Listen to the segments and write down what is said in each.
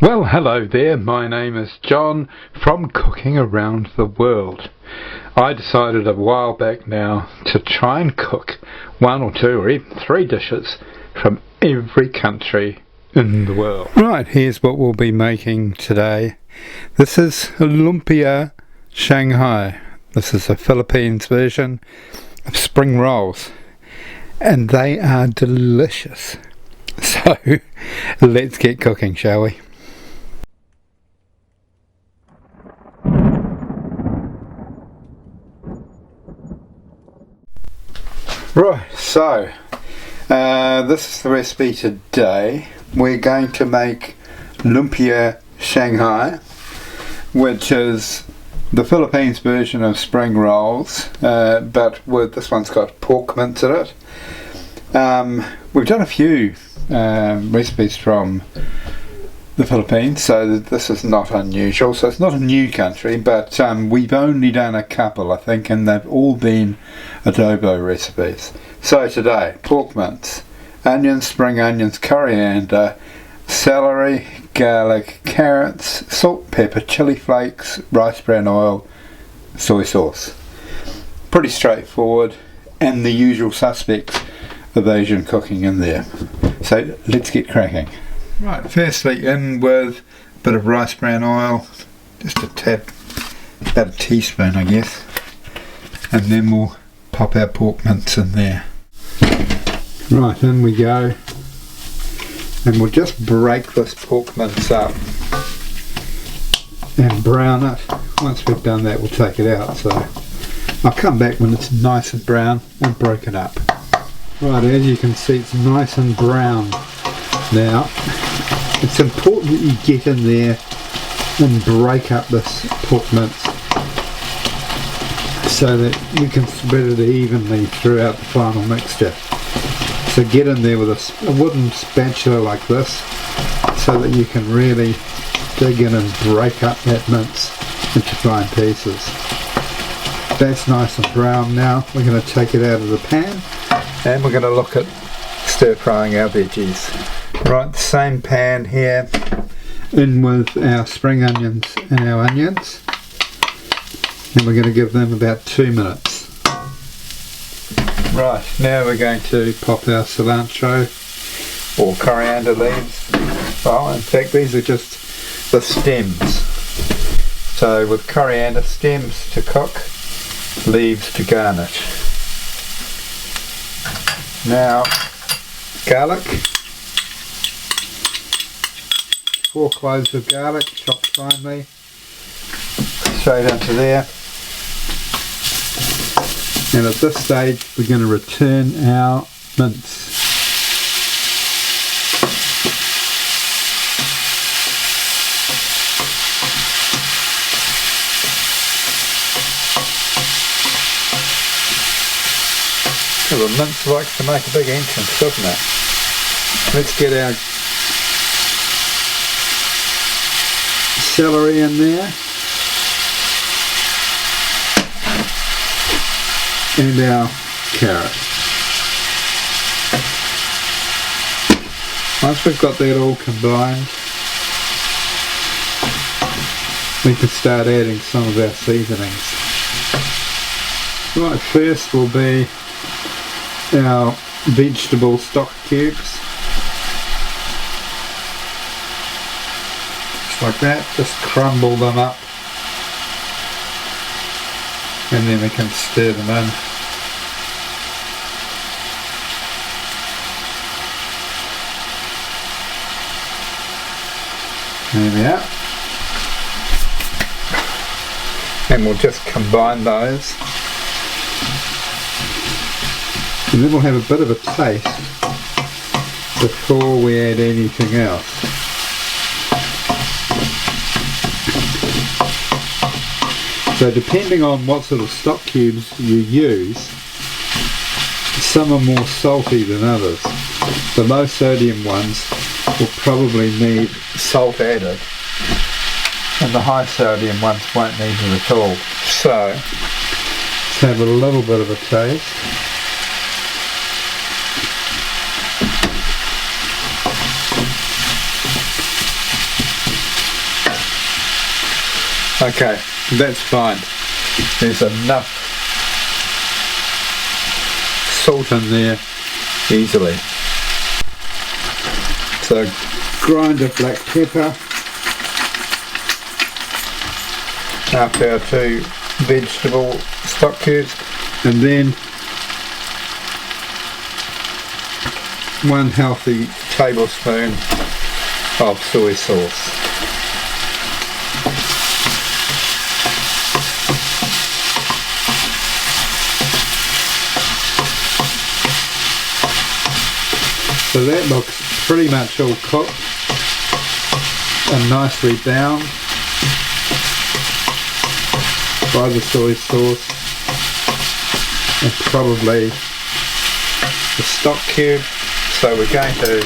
Well, hello there, my name is John from Cooking Around the World. I decided a while back now to try and cook one or two or even three dishes from every country in the world. Right, here's what we'll be making today. This is Lumpia Shanghai. This is a Philippines version of spring rolls, and they are delicious. So, let's get cooking, shall we? Right, so this is the recipe today. We're going to make Lumpia Shanghai, which is the Philippines version of spring rolls, but with this one's got pork mince in it. We've done a few recipes from the Philippines, so this is not unusual. So it's not a new country, but we've only done a couple, I think, and they've all been adobo recipes. So today, pork mince, onions, spring onions, coriander, celery, garlic, carrots, salt, pepper, chili flakes, rice bran oil, soy sauce. Pretty straightforward, and the usual suspects of Asian cooking in there. So let's get cracking. Right, firstly in with a bit of rice bran oil, just a tap, about a teaspoon I guess, and then we'll pop our pork mince in there. Right, in we go, and we'll just break this pork mince up and brown it. Once we've done that, we'll take it out, so I'll come back when it's nice and brown and broken up. Right, as you can see, it's nice and brown now. It's important that you get in there and break up this pork mince so that you can spread it evenly throughout the final mixture. So get in there with a wooden spatula like this so that you can really dig in and break up that mince into fine pieces. That's nice and brown now. We're going to take it out of the pan and we're going to look at stir frying our veggies. Right, the same pan here, in with our spring onions and our onions, and we're going to give them about 2 minutes. Right, now we're going to pop our cilantro or coriander leaves. Oh, in fact these are just the stems. So with coriander, stems to cook, leaves to garnish. Now garlic. 4 cloves of garlic chopped finely, straight into there, and at this stage we're going to return our mince. Well, the mince likes to make a big entrance, doesn't it? Let's get our celery in there and our carrot. Once we've got that all combined, we can start adding some of our seasonings. Right, first will be our vegetable stock cubes. Like that, just crumble them up and then we can stir them in. There we are. And we'll just combine those, and then we'll have a bit of a taste before we add anything else. So depending on what sort of stock cubes you use, some are more salty than others. The low sodium ones will probably need salt added, and the high sodium ones won't need it at all. So let's have a little bit of a taste. Okay, that's fine. There's enough salt in there easily. So grind of black pepper, after our 2 vegetable stock cubes, and then 1 healthy tablespoon of soy sauce. So that looks pretty much all cooked and nicely browned by the soy sauce and probably the stock cube. So we're going to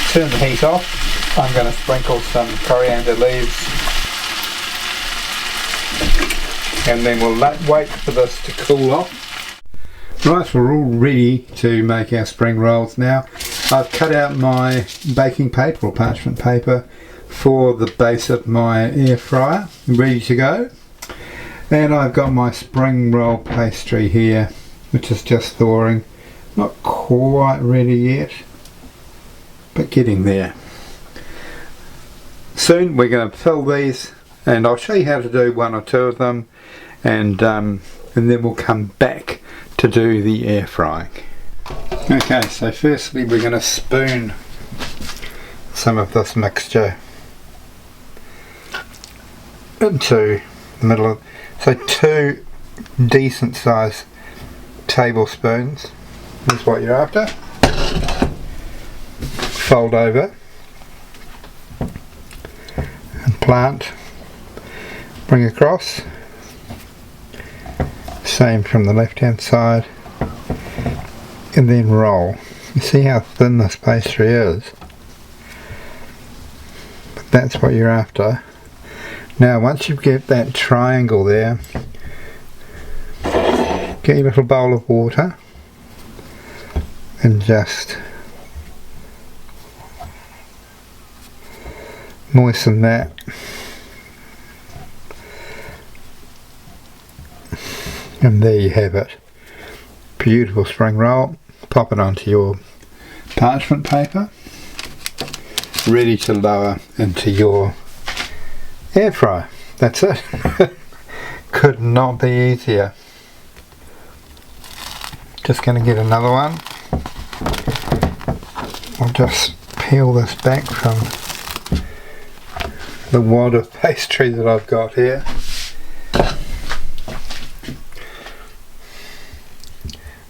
turn the heat off. I'm going to sprinkle some coriander leaves, and then we'll wait for this to cool off. Right, we're all ready to make our spring rolls now. I've cut out my baking paper or parchment paper for the base of my air fryer, ready to go. And I've got my spring roll pastry here, which is just thawing. Not quite ready yet, but getting there. Soon we're going to fill these, and I'll show you how to do 1 or 2 of them, and then we'll come back to do the air frying. Okay, so firstly we're going to spoon some of this mixture into the middle of, so 2 decent sized tablespoons is what you're after. Fold over and plant, bring across, same from the left hand side, and then roll. You see how thin this pastry is? But that's what you're after. Now once you get that triangle there, get your little bowl of water and just moisten that. And there you have it. Beautiful spring roll. Pop it onto your parchment paper, ready to lower into your air fryer. That's it. Could not be easier. Just going to get another one. I'll just peel this back from the wad of pastry that I've got here.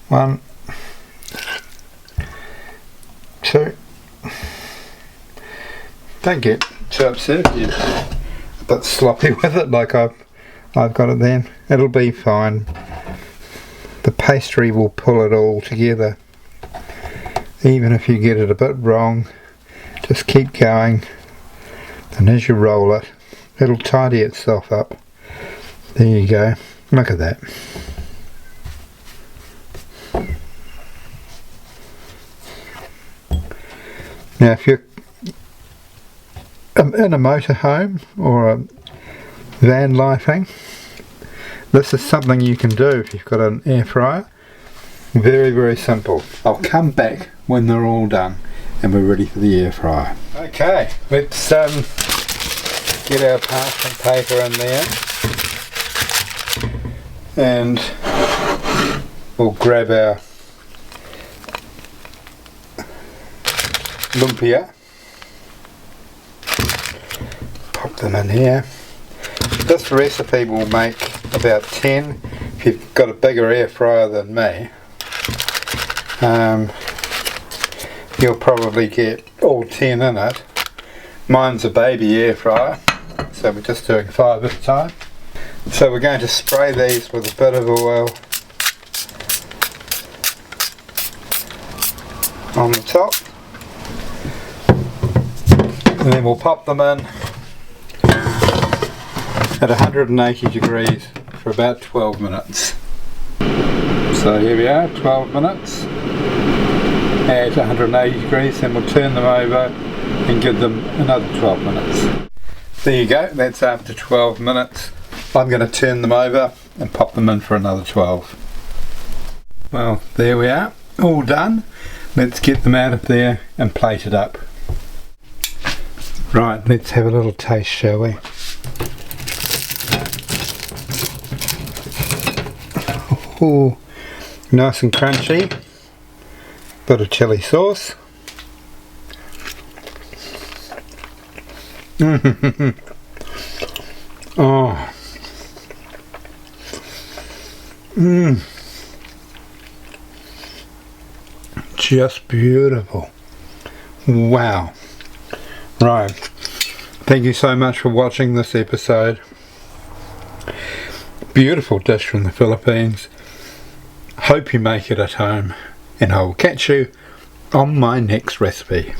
One, 2. Don't get too upset if you're a bit sloppy with it, like I've got it then. It'll be fine. The pastry will pull it all together. Even if you get it a bit wrong, just keep going, and as you roll it, it'll tidy itself up. There you go. Look at that. Now if you're in a motorhome or a van lifing, this is something you can do if you've got an air fryer. Very, very simple. I'll come back when they're all done and we're ready for the air fryer. Okay, let's get our parchment paper in there, and we'll grab our lumpia, pop them in here. This recipe will make about 10 if you've got a bigger air fryer than me. You'll probably get all 10 in it. Mine's a baby air fryer, so we're just doing 5 at a time. So we're going to spray these with a bit of oil on the top, and then we'll pop them in at 180 degrees for about 12 minutes. So here we are, 12 minutes at 180 degrees, then we'll turn them over and give them another 12 minutes. There you go, that's after 12 minutes. I'm going to turn them over and pop them in for another 12. Well, there we are, all done. Let's get them out of there and plate it up. Right, let's have a little taste, shall we? Oh, nice and crunchy. Bit of chili sauce. Oh. Just beautiful. Wow. Right. Thank you so much for watching this episode. Beautiful dish from the Philippines. Hope you make it at home, and I will catch you on my next recipe.